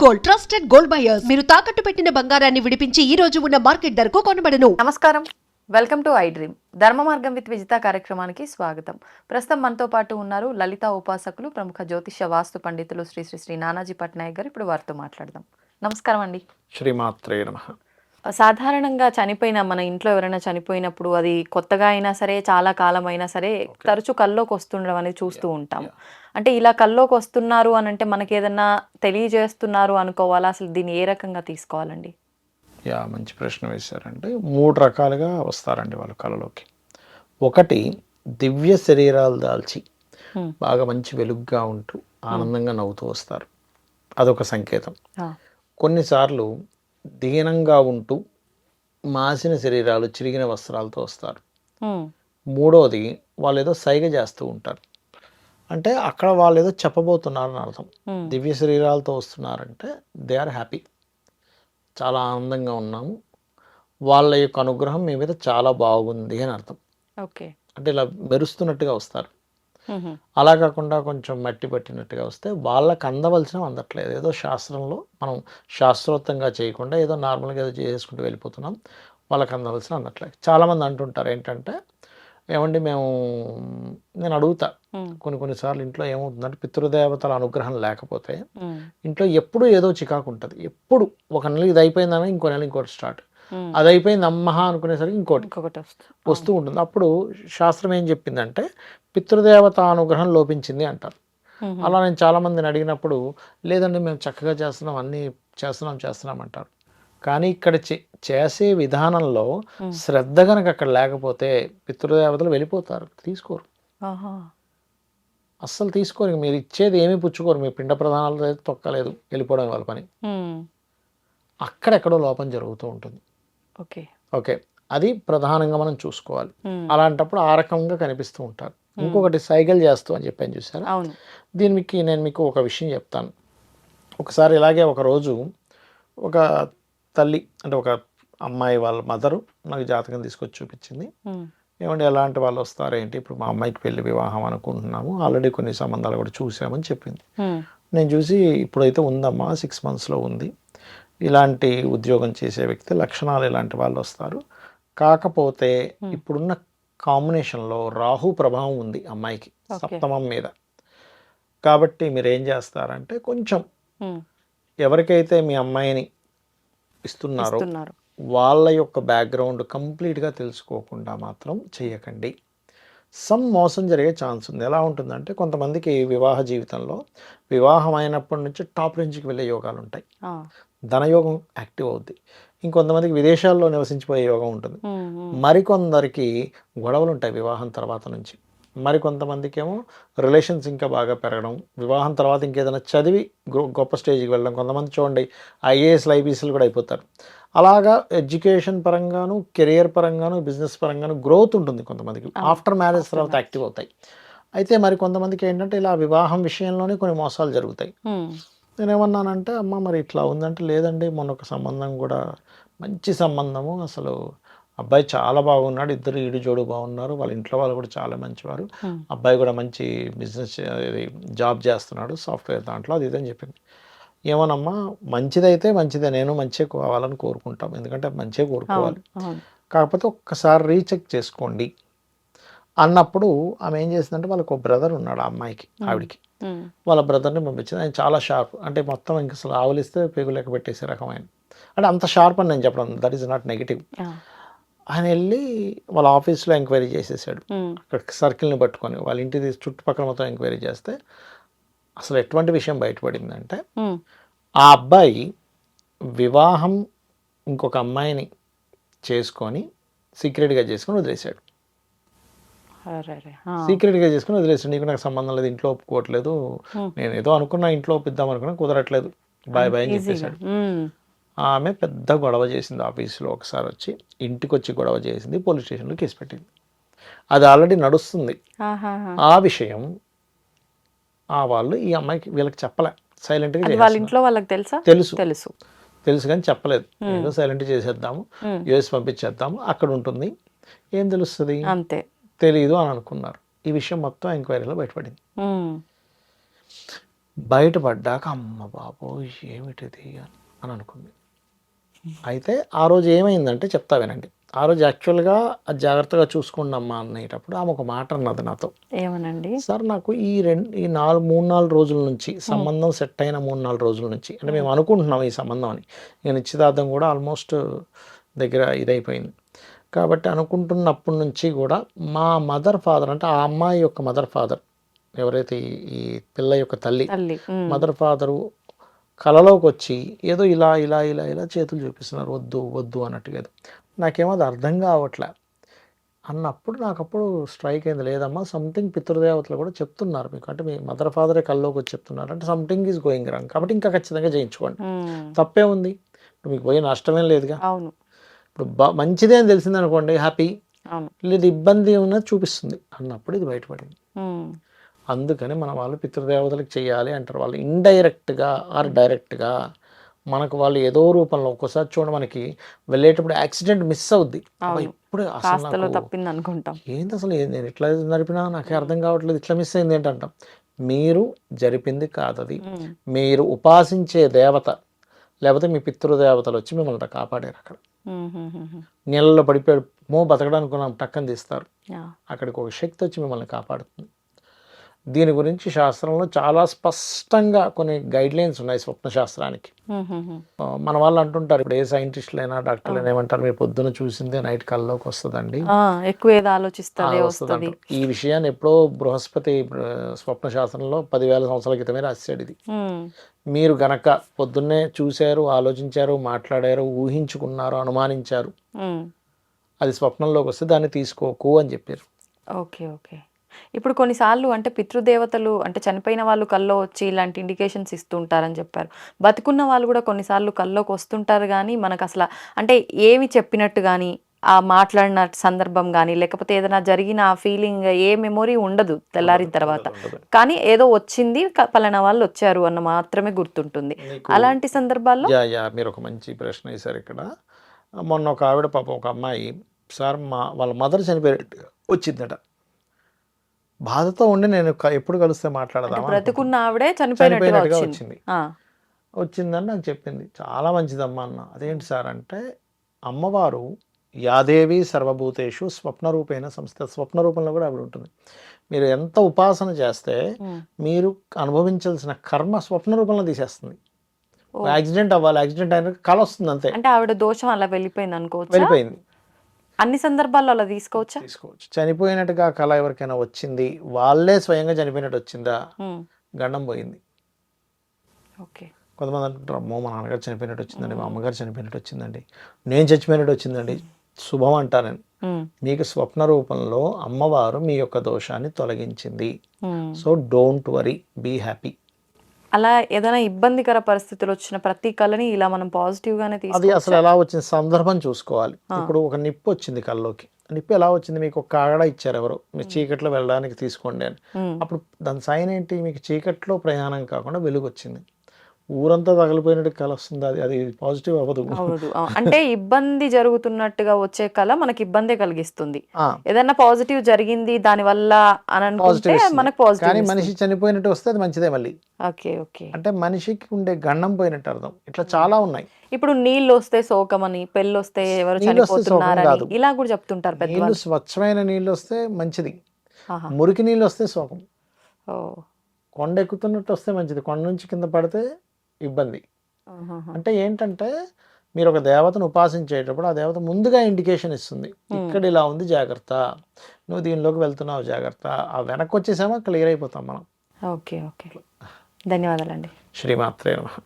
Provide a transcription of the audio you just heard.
Gold trusted gold buyers మీరు తాకట్టు పెట్టిన బంగారాన్ని విడిపించి ఈ రోజు ఉన్న మార్కెట్ ధరకు కొనబడను. నమస్కారం, వెల్కమ్ టు ఐ డ్రీమ్. ధర్మ మార్గం విత్ విజిత కార్యక్రమానికి స్వాగతం. ప్రస్తుతం మనతో పాటు ఉన్నారు లలిత ఉపాసకులు, ప్రముఖ జ్యోతిష వాస్తు పండితులు శ్రీ శ్రీ శ్రీ నానాజీ పట్నాయక్ గారు. ఇప్పుడు వారితో మాట్లాడదాం. నమస్కారం అండి. శ్రీమాత్రే నమః. సాధారణంగా చనిపోయిన మన ఇంట్లో ఎవరైనా చనిపోయినప్పుడు అది కొత్తగా అయినా సరే, చాలా కాలం అయినా సరే, తరచూ కల్లోకి వస్తుండడం అనేది చూస్తూ ఉంటాం. అంటే ఇలా కల్లోకి వస్తున్నారు అని అంటే మనకి ఏదన్నా తెలియజేస్తున్నారు అనుకోవాలా? అసలు దీన్ని ఏ రకంగా తీసుకోవాలండి? మంచి ప్రశ్న వేశారండి. 3 రకాలుగా వస్తారండి వాళ్ళు కళలోకి. ఒకటి, దివ్య శరీరాలు దాల్చి బాగా మంచి వెలుగ్గా ఉంటూ ఆనందంగా నవ్వుతూ వస్తారు, అదొక సంకేతం. కొన్నిసార్లు దీనంగా ఉంటూ మాసిన శరీరాలు, చిరిగిన వస్త్రాలతో వస్తారు. మూడోది, వాళ్ళు ఏదో సైగ చేస్తూ ఉంటారు, అంటే అక్కడ వాళ్ళు ఏదో చెప్పబోతున్నారని అర్థం. దివ్య శరీరాలతో వస్తున్నారంటే దే ఆర్ హ్యాపీ, చాలా ఆనందంగా ఉన్నాము, వాళ్ళ యొక్క అనుగ్రహం మీ మీద చాలా బాగుంది అని అర్థం. ఓకే, అంటే ఇలా మెరుస్తున్నట్టుగా వస్తారు. అలా కాకుండా కొంచెం మట్టి పట్టినట్టుగా వస్తే వాళ్ళకి అందవలసినవి అందట్లేదు. ఏదో శాస్త్రంలో మనం శాస్త్రోక్తంగా చేయకుండా ఏదో నార్మల్గా ఏదో చేసుకుంటూ వెళ్ళిపోతున్నాం, వాళ్ళకి అందవలసిన అందట్లేదు. చాలామంది అంటుంటారు ఏంటంటే, ఏమండి నేను అడుగుతా కొన్నిసార్లు ఇంట్లో ఏమవుతుందంటే, పితృదేవతల అనుగ్రహం లేకపోతే ఇంట్లో ఎప్పుడు ఏదో చికాకు ఉంటుంది. ఎప్పుడు ఒక నెల ఇది అయిపోయిందని ఇంకో నెల ఇంకోటి స్టార్ట్, అది అయిపోయింది అమ్మహ అనుకునేసరికి ఇంకోటి వస్తూ ఉంటుంది. అప్పుడు శాస్త్రం ఏం చెప్పిందంటే, పితృదేవత అనుగ్రహం లోపించింది అంటారు. అలా నేను చాలామందిని అడిగినప్పుడు, లేదండి మేము చక్కగా చేస్తున్నాం, అన్నీ చేస్తున్నాం అంటారు. కానీ ఇక్కడ చేసే విధానంలో శ్రద్ధ కనుక అక్కడ లేకపోతే పితృదేవతలు వెళ్ళిపోతారు, తీసుకోరు, అస్సలు తీసుకోరు. మీరు ఇచ్చేది ఏమీ పుచ్చుకోరు, మీ పిండ ప్రధానాలు తొక్కలేదు, వెళ్ళిపోవడం వాళ్ళ పని. అక్కడెక్కడో లోపం జరుగుతూ ఉంటుంది. ఓకే, అది ప్రధానంగా మనం చూసుకోవాలి. అలాంటప్పుడు ఆ రకంగా కనిపిస్తూ ఉంటారు. ఇంకొకటి, సైకిల్ చేస్తూ అని చెప్పాను చూసారా, దీనికి నేను మీకు ఒక విషయం చెప్తాను. ఒకసారి ఇలాగే ఒకరోజు ఒక తల్లి, అంటే ఒక అమ్మాయి వాళ్ళ మదరు నాకు జాతకం తీసుకొచ్చి చూపించింది. ఏమంటే ఎలాంటి వాళ్ళు వస్తారేంటి, ఇప్పుడు మా అమ్మాయికి పెళ్లి వివాహం అనుకుంటున్నాము, ఆల్రెడీ కొన్ని సంబంధాలు కూడా చూసామని చెప్పింది. నేను చూసి, ఇప్పుడైతే ఉందమ్మా, 6 monthsలో ఉంది, ఇలాంటి ఉద్యోగం చేసే వ్యక్తి లక్షణాలు ఇలాంటి వాళ్ళు వస్తారు, కాకపోతే ఇప్పుడున్న కాంబినేషన్లో రాహు ప్రభావం ఉంది అమ్మాయికి సప్తమం మీద. కాబట్టి మీరు ఏం చేస్తారంటే, కొంచెం ఎవరికైతే మీ అమ్మాయిని ఇస్తున్నారో వాళ్ళ యొక్క బ్యాక్గ్రౌండ్ కంప్లీట్గా తెలుసుకోకుండా మాత్రం చేయకండి. మోసం జరిగే ఛాన్స్ ఉంది. ఎలా ఉంటుందంటే, కొంతమందికి వివాహ జీవితంలో వివాహం అయినప్పటి నుంచి టాప్ రేంజ్కి వెళ్ళే యోగాలు ఉంటాయి, ధనయోగం యాక్టివ్ అవుద్ది. ఇంకొంతమందికి విదేశాల్లో నివసించిపోయే యోగం ఉంటుంది. మరికొందరికి గొడవలు ఉంటాయి వివాహం తర్వాత నుంచి. మరికొంతమందికి ఏమో రిలేషన్స్ ఇంకా బాగా పెరగడం, వివాహం తర్వాత ఇంకేదైనా చదివి గొప్ప స్టేజ్కి వెళ్ళడం. కొంతమంది చూడండి IAS IPSలు కూడా అయిపోతారు. అలాగా ఎడ్యుకేషన్ పరంగాను, కెరియర్ పరంగాను, బిజినెస్ పరంగాను గ్రోత్ ఉంటుంది కొంతమందికి. ఆఫ్టర్ మ్యారేజ్ తర్వాత యాక్టివ్ అవుతాయి. అయితే మరి కొంతమందికి ఏంటంటే, ఇలా వివాహం విషయంలోనే కొన్ని మోసాలు జరుగుతాయి. నేనేమన్నానంటే, అమ్మ మరి ఇట్లా ఉందంటే, లేదండి మొన్న ఒక సంబంధం కూడా మంచి సంబంధము, అసలు అబ్బాయి చాలా బాగున్నాడు, ఇద్దరు ఈడు జోడు బాగున్నారు, వాళ్ళ ఇంట్లో వాళ్ళు కూడా చాలా మంచివారు, అబ్బాయి కూడా మంచి బిజినెస్ జాబ్ చేస్తున్నాడు సాఫ్ట్వేర్ దాంట్లో, అది ఇదని చెప్పింది. ఏమోనమ్మా, మంచిదైతే మంచిదే, నేను మంచిగా కావాలని కోరుకుంటాం, ఎందుకంటే మంచిగా కోరుకోవాలి, కాకపోతే ఒక్కసారి రీచెక్ చేసుకోండి అన్నప్పుడు ఆమె ఏం చేసిందంటే, వాళ్ళకి ఒక బ్రదర్ ఉన్నాడు ఆ అమ్మాయికి, ఆవిడికి. వాళ్ళ బ్రదర్ని పంపించింది. ఆయన చాలా షార్ప్, అంటే మొత్తం ఇంక అసలు ఆవులిస్తే పేగు లెక్క పెట్టేసే రకమైన, అంటే అంత షార్ప్ అని నేను చెప్పడం, దట్ ఈస్ నాట్ నెగిటివ్. ఆయన వెళ్ళి వాళ్ళ ఆఫీస్లో ఎంక్వైరీ చేసేసాడు, అక్కడ సర్కిల్ని పట్టుకొని వాళ్ళ ఇంటి చుట్టుపక్కల మొత్తం ఎంక్వైరీ చేస్తే అసలు ఎటువంటి విషయం బయటపడిందంటే, ఆ అబ్బాయి వివాహం ఇంకొక అమ్మాయిని చేసుకొని సీక్రెట్గా చేసుకొని వదిలేశాడు. సీక్రెట్గా చేసుకుని వదిలేసాడు. నీకు నాకు సంబంధం లేదు, ఇంట్లో ఒప్పుకోవట్లేదు, నేను ఏదో అనుకున్నా, ఇంట్లో ఒప్పిద్దాం అనుకున్నా, కుదరట్లేదు, బాయ్ బాయ్ అని చెప్పేశాడు. ఆమె పెద్ద గొడవ చేసింది ఆఫీస్లో, ఒకసారి వచ్చి ఇంటికి వచ్చి గొడవ చేసింది, పోలీస్ స్టేషన్లో కేసు పెట్టింది. అది ఆల్రెడీ నడుస్తుంది. ఆ విషయం వాళ్ళు ఈ అమ్మాయికి వీళ్ళకి చెప్పలే, సైలెంట్గా. వాళ్ళ ఇంట్లో వాళ్ళకి తెలుసు కానీ చెప్పలేదు. ఏదో సైలెంట్ చేసేద్దాము, US పంపించేద్దాము, అక్కడ ఉంటుంది, ఏం తెలుస్తుంది, అంతే, తెలీదు అని అనుకున్నారు. ఈ విషయం మొత్తం ఎంక్వైరీలో బయటపడింది. బయటపడ్డాక అమ్మ బాబోయ్ ఏమిటిది అని అనుకుంది. అయితే ఆ రోజు ఏమైందంటే చెప్తా వినండి. ఆ రోజు యాక్చువల్గా అది జాగ్రత్తగా చూసుకోండి అమ్మా అనేటప్పుడు ఆమె ఒక మాట అన్నది నాతో. ఏమనండి? సార్ నాకు ఈ 3-4 రోజుల నుంచి సంబంధం సెట్ అయిన 3-4 రోజుల నుంచి అంటే మేము అనుకుంటున్నాం ఈ సంబంధం అని. ఇక నిశ్చితార్థం కూడా ఆల్మోస్ట్ దగ్గర ఇదైపోయింది. కాబట్టి అనుకుంటున్నప్పటి నుంచి కూడా మా మదర్ ఫాదర్ అంటే ఆ అమ్మాయి యొక్క మదర్ ఫాదర్ ఎవరైతే ఈ పిల్ల యొక్క తల్లి మదర్ ఫాదరు కలలోకి వచ్చి ఏదో ఇలా ఇలా ఇలా ఇలా చేతులు చూపిస్తున్నారు, వద్దు వద్దు అన్నట్టుగా. నాకేమో అది అర్థం కావట్లే అన్నప్పుడు నాకు అప్పుడు స్ట్రైక్ అయింది, లేదమ్మా సంథింగ్ పితృదేవతలు కూడా చెప్తున్నారు మీకు, అంటే మీ మదర్ ఫాదరే కల్లోకి వచ్చి చెప్తున్నారు అంటే సంథింగ్ ఈజ్ గోయింగ్ రాంగ్, కాబట్టి ఇంకా ఖచ్చితంగా చేయించుకోండి, తప్పే ఉంది, ఇప్పుడు మీకు పోయి నష్టమేం లేదుగా. అవును, ఇప్పుడు మంచిదే అని తెలిసింది అనుకోండి హ్యాపీ, లేదు ఇబ్బంది ఉన్నది చూపిస్తుంది అన్నప్పుడు ఇది బయటపడింది. అందుకని మన వాళ్ళు పితృదేవతలకు చేయాలి అంటారు. వాళ్ళు ఇండైరెక్ట్గా ఆర్ డైరెక్ట్గా మనకు వాళ్ళు ఏదో రూపంలో ఒక్కోసారి చూడ మనకి వెళ్ళేటప్పుడు యాక్సిడెంట్ మిస్ అవుద్ది, ఇప్పుడు అసలు తప్పింది అనుకుంటాం, ఏంటి అసలు నేను ఇట్లా నడిపినా నాకే అర్థం కావట్లేదు, ఇట్లా మిస్ అయింది ఏంటంటాం. మీరు జరిపింది కాదది, మీరు ఉపాసించే దేవత లేకపోతే మీ పితృదేవతలు వచ్చి మిమ్మల్ని కాపాడారు. అక్కడ నీళ్ళలో పడిపోయాడు బతకడానికి టక్కని తీస్తారు, అక్కడికి ఒక శక్తి వచ్చి మిమ్మల్ని కాపాడుతుంది. దీని గురించి శాస్త్రంలో చాలా స్పష్టంగా కొన్ని గైడ్ లైన్స్ ఉన్నాయి స్వప్న శాస్త్రానికి. మన వాళ్ళు అంటుంటారు, ఇప్పుడు ఏ సైంటిస్టులైనా డాక్టర్లైనా ఏమంటారు, మీరు పొద్దున చూసిందే నైట్ కల్లోకి వస్తుందండి, ఎక్కువ ఏదో ఆలోచిస్తుంది. ఈ విషయాన్ని ఎప్పుడో బృహస్పతి స్వప్న శాస్త్రంలో 10,000 సంవత్సరాల క్రితమే రాశాడు ఇది. మీరు గనక పొద్దున్నే చూశారు, ఆలోచించారు, మాట్లాడారు, ఊహించుకున్నారు, అనుమానించారు, అది స్వప్నంలోకి వస్తే దాన్ని తీసుకోకు అని చెప్పారు. Okay okay. ఇప్పుడు కొన్నిసార్లు అంటే పితృదేవతలు అంటే చనిపోయిన వాళ్ళు కల్లో వచ్చి ఇలాంటి ఇండికేషన్స్ ఇస్తూ ఉంటారని చెప్పారు. బతుకున్న వాళ్ళు కూడా కొన్నిసార్లు కల్లోకి వస్తుంటారు, కానీ మనకు అసలు అంటే ఏమి చెప్పినట్టు కానీ ఆ మాట్లాడిన సందర్భం కానీ లేకపోతే ఏదైనా జరిగిన ఆ ఫీలింగ్ ఏ మెమొరీ ఉండదు తెల్లారిన తర్వాత, కానీ ఏదో వచ్చింది పలానా వాళ్ళు వచ్చారు అన్న మాత్రమే గుర్తుంటుంది. అలాంటి సందర్భాల్లో మీరు ఒక మంచి ప్రశ్న వేశారు ఇక్కడ. మొన్న ఒక ఆవిడ పాపం ఒక అమ్మాయి, సార్ వాళ్ళ మదర్ చనిపోయి వచ్చిందట, బాధతో ఉండి నేను ఎప్పుడు కలిస్తే మాట్లాడదామా, బ్రతుకున్న ఆవిడే చనిపోయినట్టుగా వచ్చిందని నాకు చెప్పింది. చాలా మంచిదమ్మా అన్న. అదేంటి సార్ అంటే, అమ్మవారు యాదేవి సర్వభూతేషు స్వప్న రూపేణ సంస్థ, స్వప్న రూపంలో కూడా ఆవిడ ఉంటుంది. మీరు ఎంత ఉపాసన చేస్తే మీరు అనుభవించాల్సిన కర్మ స్వప్న రూపంలో తీసేస్తుంది. యాక్సిడెంట్ అవ్వాలి, యాక్సిడెంట్ అయిన కళ వస్తుంది అంతే. అంటే ఆవిడ దోషం అలా వెళ్ళిపోయింది అనుకోవచ్చు. వెళ్ళిపోయింది. అన్ని సందర్భాల్లో అలా తీసుకోవచ్చు. చనిపోయినట్టుగా కళ ఎవరికైనా వచ్చింది, వాళ్ళే స్వయంగా చనిపోయినట్టు వచ్చిందా, గండం పోయింది. ఓకే. కొంతమంది అంటారు, అమ్మో మా నాన్నగారు చనిపోయినట్టు వచ్చిందండి, మా అమ్మగారు చనిపోయినట్టు వచ్చిందండి, నేను చచ్చిపోయినట్టు వచ్చిందండి. శుభం అంటాను నేను. మీకు స్వప్న రూపంలో అమ్మవారు మీ యొక్క దోషాన్ని తొలగించింది. So don't worry, be happy. అలా ఏదైనా ఇబ్బందికర పరిస్థితులు వచ్చిన ప్రతి కళని ఇలా మనం పాజిటివ్ గానే అది అసలు ఎలా వచ్చింది సందర్భం చూసుకోవాలి. ఇప్పుడు ఒక నిప్పు వచ్చింది కల్లోకి, నిప్పు ఎలా వచ్చింది, మీకు ఒక కాగడ ఇచ్చారు ఎవరో, మీరు చీకట్లో వెళ్ళడానికి తీసుకోండి అని. అప్పుడు దాని సైన్ ఏంటి, మీకు చీకట్లో ప్రయాణం కాకుండా వెలుగు వచ్చింది. ఊరంతా తగిలిపోయినట్టు కళ వస్తుంది, అది పాజిటివ్ అవ్వదు. అంటే ఇబ్బంది జరుగుతున్నట్టుగా వచ్చే కళ మనకి ఇబ్బందే కలిగిస్తుంది. ఏదైనా పాజిటివ్ జరిగింది దాని వల్ల అని అనుకుంటే మనకు పాజిటివ్, కానీ మనిషి చనిపోయినట్టు వస్తే అది మంచిదే మళ్ళీ. Okay okay. అంటే మనిషికి ఉండే గండం పోయినట్టు అర్థం. ఇట్లా చాలా ఉన్నాయి. ఇప్పుడు నీళ్ళు వస్తే శోకమని, పెళ్ళి వస్తే ఎవరు చనిపోతున్నారని ఇలా కూడా చెప్తుంటారు పెద్దవాళ్ళు. స్వచ్ఛమైన నీళ్ళు వస్తే మంచిది, మురికి నీళ్ళు వస్తే శోకం. కొండ ఎక్కుతున్నట్టు వస్తే మంచిది, కొండ నుంచి కింద పడితే ఇబ్బంది. అంటే ఏంటంటే మీరు ఒక దేవతను ఉపాసించేటప్పుడు ఆ దేవత ముందుగా ఇండికేషన్ ఇస్తుంది, ఇక్కడ ఇలా ఉంది జాగ్రత్త, నువ్వు దీనిలోకి వెళ్తున్నావు జాగ్రత్త. ఆ వెనక్కి వచ్చేసామో క్లియర్ అయిపోతాం మనం. ఓకే ఓకే, ధన్యవాదాలండి. శ్రీమాత్రే నమః.